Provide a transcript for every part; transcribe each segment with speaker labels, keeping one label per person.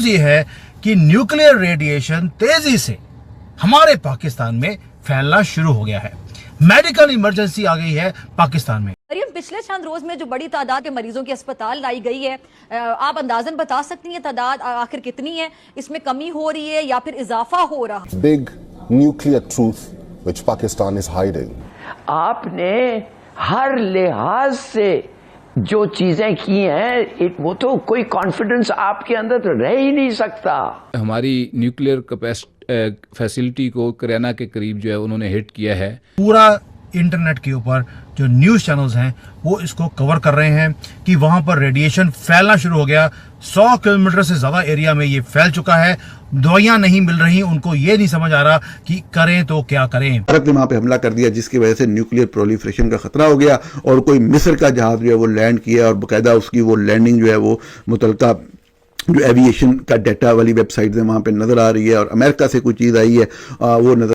Speaker 1: ये है कि न्यूक्लियर रेडिएशन तेजी से हमारे पाकिस्तान में फैलना शुरू हो गया है। मेडिकल इमरजेंसी आ गई है पाकिस्तान में।
Speaker 2: पिछले चंद रोज में जो बड़ी तादाद के मरीजों की अस्पताल लाई गई है, आप अंदाजन बता सकती हैं तादाद आखिर कितनी है? इसमें कमी हो रही है या फिर इजाफा हो रहा है?
Speaker 3: Big nuclear truth which Pakistan is hiding.
Speaker 4: आपने हर लिहाज से जो चीजें की हैं, वो तो कोई कॉन्फिडेंस आपके अंदर तो रह ही नहीं सकता।
Speaker 5: हमारी न्यूक्लियर फैसिलिटी को करियाना के करीब जो है उन्होंने हिट किया है।
Speaker 1: पूरा इंटरनेट के ऊपर जो न्यूज़ चैनल्स हैं वो इसको कवर कर रहे हैं कि वहां पर रेडिएशन फैलना शुरू हो गया। 100 किलोमीटर से ज्यादा एरिया में ये फैल चुका है। दवाइयां नहीं मिल रही, उनको ये नहीं समझ आ रहा कि करें तो क्या करें।
Speaker 6: भारत ने वहां पे हमला कर दिया जिसकी वजह से न्यूक्लियर प्रोलिफरेशन का खतरा हो गया और कोई मिस्र का जहाज जो है वो लैंड किया और बाकायदा उसकी वो लैंडिंग जो है वो मुतलका जो एविएशन का डाटा वाली वेबसाइट है वहां पे नजर आ रही है और अमेरिका से कोई चीज आई है वो नजर।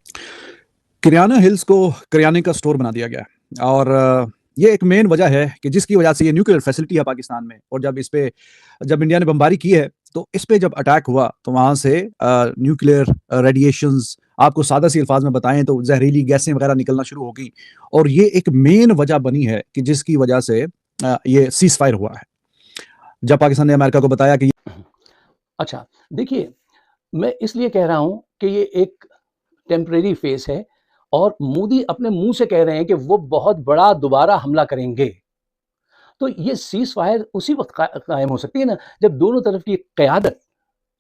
Speaker 7: करियाना हिल्स को करियाने का स्टोर बना दिया गया और ये एक मेन वजह है कि जिसकी वजह से ये न्यूक्लियर फैसिलिटी है पाकिस्तान में। और जब इंडिया ने बमबारी की है तो इस पे जब अटैक हुआ तो वहां से न्यूक्लियर रेडिएशंस, आपको सादा सी अल्फाज में बताएं तो जहरीली गैसें वगैरह निकलना शुरू हो गई और ये एक मेन वजह बनी है कि जिसकी वजह से ये सीज फायर हुआ है। जब पाकिस्तान ने अमेरिका को बताया कि
Speaker 8: अच्छा देखिए, मैं इसलिए कह रहा हूं कि ये एक टेम्परेरी फेस है और मोदी अपने मुंह से कह रहे हैं कि वो बहुत बड़ा दोबारा हमला करेंगे। तो ये सीज फायर उसी वक्त कायम हो सकती है ना जब दोनों तरफ की क़यादत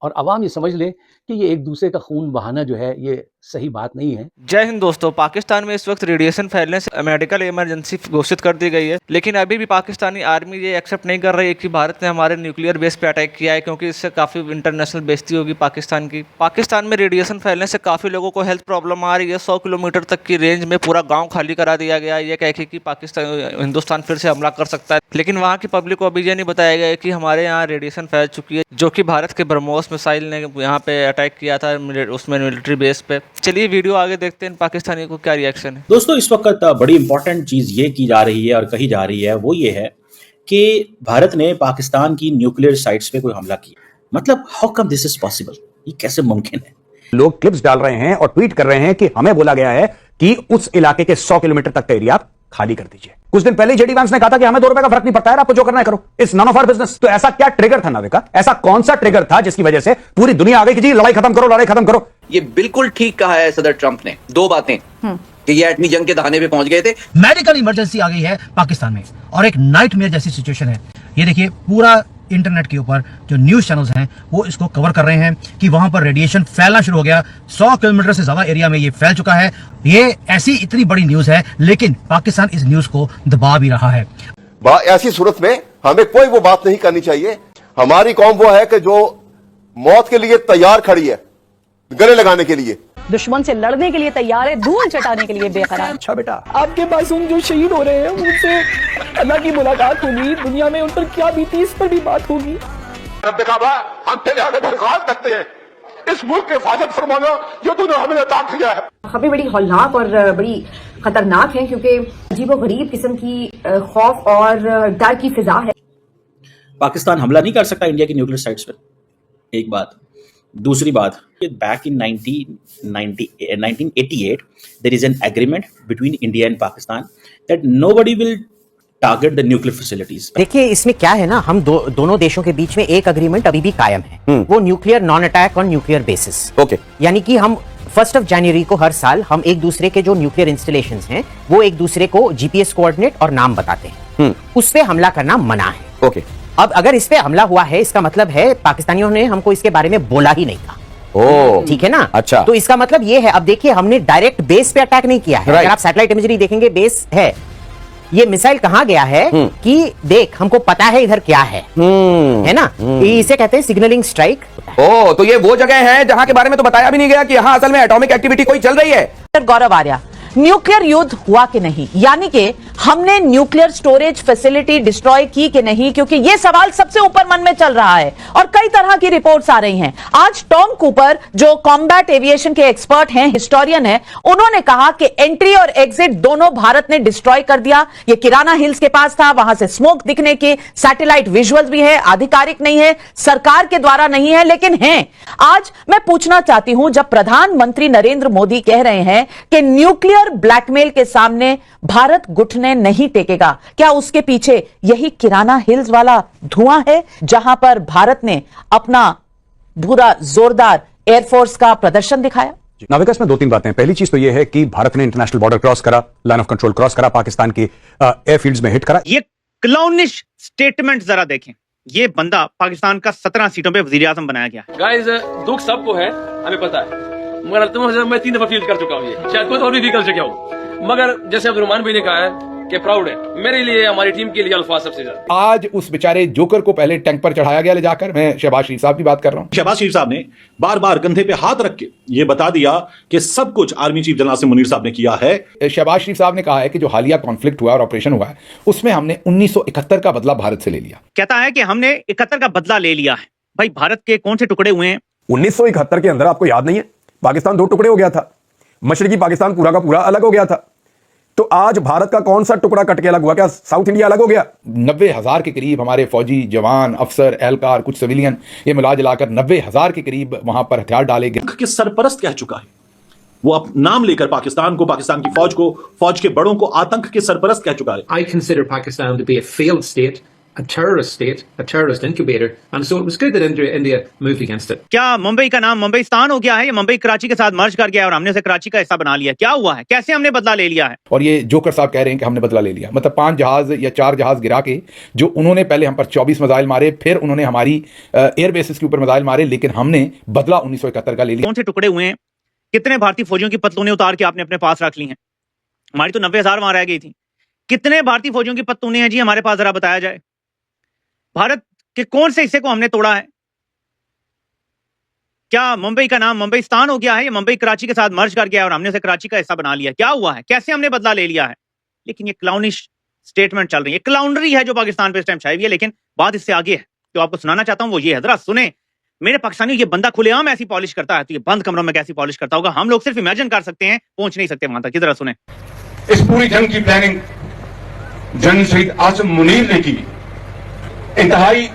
Speaker 8: और अवाम ये समझ ले कि ये एक दूसरे का खून बहाना जो है ये सही बात नहीं है।
Speaker 9: जय हिंद दोस्तों। पाकिस्तान में इस वक्त रेडिएशन फैलने से मेडिकल इमरजेंसी घोषित कर दी गई है, लेकिन अभी भी पाकिस्तानी आर्मी ये एक्सेप्ट नहीं कर रही है कि भारत ने हमारे न्यूक्लियर बेस पे अटैक किया है, क्योंकि इससे काफ़ी इंटरनेशनल बेइज्जती होगी पाकिस्तान की। पाकिस्तान में रेडिएशन फैलने से काफ़ी लोगों को हेल्थ प्रॉब्लम आ रही है। 100 किलोमीटर तक की रेंज में पूरा गाँव खाली करा दिया गया है, ये कह के कि हिंदुस्तान फिर से हमला कर सकता है। लेकिन वहाँ की पब्लिक को अभी ये नहीं बताया गया कि हमारे यहाँ रेडिएशन फैल चुकी है, जो कि भारत के ब्रह्मोस मिसाइल ने यहाँ पे अटैक किया था उसमें मिलिट्री बेस पे। चलिए वीडियो आगे देखते हैं पाकिस्तानी को क्या रिएक्शन है।
Speaker 10: दोस्तों इस वक्त बड़ी इंपॉर्टेंट चीज ये की जा रही है और कही जा रही है वो ये है कि भारत ने पाकिस्तान की न्यूक्लियर साइट्स पे कोई हमला किया। मतलब how come this is possible, ये कैसे मुमकिन है?
Speaker 11: लोग क्लिप्स डाल रहे हैं और ट्वीट कर रहे हैं कि हमें बोला गया है कि उस इलाके के 100 किलोमीटर तक का एरिया आप खाली कर दीजिए। कुछ दिन पहले जेडी वांस ने कहा था कि हमें 2 रुपए का फर्क नहीं पड़ता है, आपको जो करना है करो, it's none of our business. तो ऐसा क्या ट्रिगर था नाविका, ऐसा कौन सा ट्रिगर था जिसकी वजह से पूरी दुनिया आ गई कि जी लड़ाई खत्म करो, लड़ाई खत्म करो?
Speaker 12: ये बिल्कुल ठीक कहा है सदर ट्रंप ने, 2 बातें कि ये एटमी जंग के दहाने पे पहुंच गए थे।
Speaker 1: मेडिकल इमरजेंसी आ गई है पाकिस्तान में और एक नाइटमेयर जैसी सिचुएशन है। ये देखिए पूरा इंटरनेट के ऊपर जो न्यूज़ चैनल्स हैं वो इसको कवर कर रहे हैं कि वहां पर रेडिएशन फैलना शुरू हो गया। 100 किलोमीटर से ज्यादा एरिया में ये फैल चुका है। ये ऐसी इतनी बड़ी न्यूज़ है, लेकिन पाकिस्तान इस न्यूज़ को दबा भी रहा है।
Speaker 3: ऐसी सूरत में हमें कोई वो बात नहीं करनी चाहिए। हमारी कौम वो है कि जो मौत के लिए तैयार खड़ी है, गले लगाने के लिए,
Speaker 2: दुश्मन से लड़ने के लिए तैयार है, धूल चटाने के लिए बेकरार।
Speaker 4: अच्छा बेटा,
Speaker 8: आपके मासूम जो शहीद हो रहे हैं उनसे अल्लाह की मुलाकात होगी, दुनिया में उन पर क्या बीती इस पर भी बात होगी।
Speaker 3: हम तेरे आगे दरख्वास्त करते हैं, इस मुल्क के हिफाजत फरमाना जो तूने हमें अता किया है।
Speaker 2: खबरें बड़ी हौलनाक और बड़ी खतरनाक हैं क्योंकि अजीबोगरीब किस्म की खौफ और डर की फिजा है।
Speaker 10: पाकिस्तान हमला नहीं कर सकता इंडिया की न्यूक्लियर साइट्स पर, एक बात। दूसरी बात, back in 1988 there is an agreement between India and Pakistan that nobody will target the nuclear facilities.
Speaker 13: देखिए इसमें क्या है ना, हम दोनों देशों के बीच में एक अग्रीमेंट अभी भी कायम है, वो nuclear non attack on nuclear basis.
Speaker 11: Okay,
Speaker 13: यानी कि हम 1 जनवरी को हर साल हम एक दूसरे के जो न्यूक्लियर इंस्टॉलेशंस हैं वो एक दूसरे को जीपीएस कोऑर्डिनेट और नाम बताते हैं, उस पे हमला करना मना है।
Speaker 11: ओके,
Speaker 13: अब अगर इस पे हमला हुआ है इसका मतलब है पाकिस्तानियों ने हमको इसके बारे में बोला ही नहीं था। ठीक है ना?
Speaker 11: अच्छा,
Speaker 13: तो इसका मतलब ये है, अब देखिए हमने डायरेक्ट बेस पे अटैक नहीं किया है। अगर आप सैटेलाइट इमेजरी देखेंगे बेस है, ये मिसाइल कहां गया है कि देख हमको पता है इधर क्या है ना? इसे कहते हैं सिग्नलिंग स्ट्राइक।
Speaker 11: तो ये वो जगह है जहां के बारे में तो बताया भी नहीं गया कि यहाँ असल में एटॉमिक एक्टिविटी कोई चल रही है।
Speaker 2: गौरव आर्या, न्यूक्लियर युद्ध हुआ कि नहीं, यानी कि
Speaker 14: हमने न्यूक्लियर स्टोरेज फैसिलिटी डिस्ट्रॉय की कि नहीं, क्योंकि यह सवाल सबसे ऊपर मन में चल रहा है और कई तरह की रिपोर्ट्स आ रही हैं। आज टॉम कूपर जो कॉम्बैट एविएशन के एक्सपर्ट हैं, हिस्टोरियन हैं, उन्होंने कहा कि एंट्री और एग्जिट दोनों भारत ने डिस्ट्रॉय कर दिया। यह किराना हिल्स के पास था, वहां से स्मोक दिखने की सैटेलाइट विजुअल्स भी है, आधिकारिक नहीं है, सरकार के द्वारा नहीं है, लेकिन है। आज मैं पूछना चाहती हूं, जब प्रधानमंत्री नरेंद्र मोदी कह रहे हैं कि न्यूक्लियर ब्लैकमेल के सामने भारत घुटने नहीं टेकेगा, क्या उसके पीछे यही किराना हिल्स वाला धुआं है, जहां पर भारत ने अपना पूरा जोरदार एयरफोर्स का प्रदर्शन दिखाया?
Speaker 11: नाविका, इसमें 2-3 बातें। पहली चीज तो यह है कि भारत ने इंटरनेशनल बॉर्डर क्रॉस करा, लाइन ऑफ कंट्रोल क्रॉस करा, पाकिस्तान की एयरफील्ड्स में हिट करा।
Speaker 15: ये क्लाउनिश स्टेटमेंट जरा देखें। ये बंदा पाकिस्तान का 17 सीटों पे वजीर आजम बनाया गया।
Speaker 16: गाइस, दुख सबको है, हमें पता है, मगर मैं 3 दफा फील कर चुका हूँ, ये शायद कोई और भी कर चुका हूँ, मगर जैसे अब्दुर्रहमान भाई ने कहा है कि प्राउड है मेरे लिए, हमारी टीम के लिए अल्फाज सबसे ज्यादा।
Speaker 17: आज उस बेचारे जोकर को पहले टैंक पर चढ़ाया गया ले जाकर, मैं शहबाज शरीफ साहब की बात कर रहा हूं।
Speaker 18: शहबाज शरीफ साहब ने बार बार कंधे पे हाथ रख के ये बता दिया कि सब कुछ आर्मी चीफ जनरल मुनीर साहब ने किया है।
Speaker 17: शहबाज शरीफ साहब ने कहा है कि जो हालिया कॉन्फ्लिक्ट हुआ और ऑपरेशन हुआ है, उसमें हमने 1971 का बदला भारत से ले लिया।
Speaker 15: कहता है कि हमने 71 का बदला ले लिया है। भाई, भारत के कौन से टुकड़े हुए हैं?
Speaker 19: 1971 के अंदर आपको याद नहीं है, पाकिस्तान 2 टुकड़े हो गया था, मशरकी पाकिस्तान पूरा का पूरा अलग हो गया था। तो आज भारत का कौन सा टुकड़ा कट के अलग हुआ? क्या साउथ इंडिया अलग हो गया?
Speaker 17: 90,000 के करीब हमारे फौजी जवान, अफसर, एहलकार, कुछ सिविलियन, ये मिला जुलाकर 90,000 के करीब वहां पर हथियार डाले गए।
Speaker 18: के सरपरस्त कह चुका है वो, अब नाम लेकर पाकिस्तान को, पाकिस्तान की फौज को, फौज के बड़ों को आतंक के सरपरस्त कह चुका है।
Speaker 20: I consider Pakistan to be a failed state, a terrorist incubator, and so it was good that India moved against it.
Speaker 15: क्या मुंबई का नाम मुंबईस्तान हो गया है, या मुंबई कराची के साथ मर्ज कर गया और हमने उसे कराची का हिस्सा बना लिया? क्या हुआ है? कैसे हमने बदला ले लिया है?
Speaker 17: और ये जोकर साहब कह रहे हैं कि हमने बदला ले लिया, मतलब 5 जहाज या 4 जहाज गिरा के, जो उन्होंने पहले हम पर 24 मिसाइल मारे, फिर उन्होंने हमारी एयर बेसिस के ऊपर मिसाइल मारे, लेकिन हमने बदला 1971 का ले लिया।
Speaker 15: कौन से टुकड़े हुए हैं? कितने भारतीय फौजियों की पतलूनें उतार के आपने अपने पास रख ली हैं? हमारी तो 90,000 वहां रह गई थी। कितने भारतीय फौजियों की पतलूनें हैं जी हमारे पास, जरा बताया जाए। भारत के कौन से हिस्से को हमने तोड़ा है? क्या मुंबई का नाम मुंबईस्तान हो गया है, या मुंबई कराची के साथ मर्ज कर गया और हमने उसे कराची का हिस्सा बना लिया? क्या हुआ है? कैसे हमने बदला ले लिया है? लेकिन ये क्लाउनिश स्टेटमेंट चल रही है, क्लाउनरी है जो पाकिस्तान पे इस टाइम छाई हुई है। लेकिन बात इससे आगे है, जो आपको सुनाना चाहता हूं वो ये है, जरा सुने। मेरे पाकिस्तानी, ये बंदा खुलेआम ऐसी पॉलिश करता है, तो ये बंद कमरों में कैसी पॉलिश करता होगा, हम लोग सिर्फ इमेजिन कर सकते हैं, पहुंच नहीं सकते वहां तक। जरा सुने।
Speaker 21: इस पूरी जंग की प्लानिंग जनरल शहीद आसिम मुनीर ने की, इंतहाई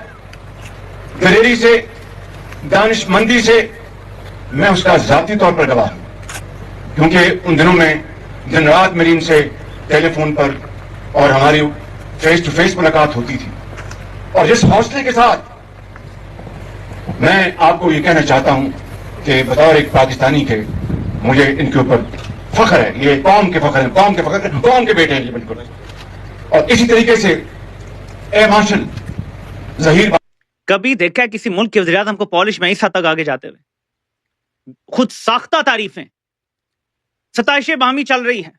Speaker 21: दलेरी से, दानिशमंदी से। मैं उसका जाती तौर पर गवाह हूं, क्योंकि उन दिनों में दिन रात मेरी इनसे टेलीफोन पर और हमारी फेस टू फेस मुलाकात होती थी। और जिस हौसले के साथ मैं आपको ये कहना चाहता हूं कि बतौर एक पाकिस्तानी के मुझे इनके ऊपर फख्र है, ये कौम के फख्र है, कौम के फख्र, कौम के बेटे हैं ये बिल्कुल। और इसी तरीके से ए मार्शल ज़हीर,
Speaker 15: कभी देखा है किसी मुल्क के वज़ीर-ए-आज़म को पॉलिश में इस हद तक आगे जाते हुए? खुद साख्ता तारीफें, सताइशें बाहमी चल रही हैं।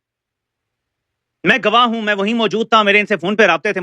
Speaker 15: मैं गवाह हूं, मैं वहीं मौजूद था, मेरे इनसे फोन पे राब्ते थे।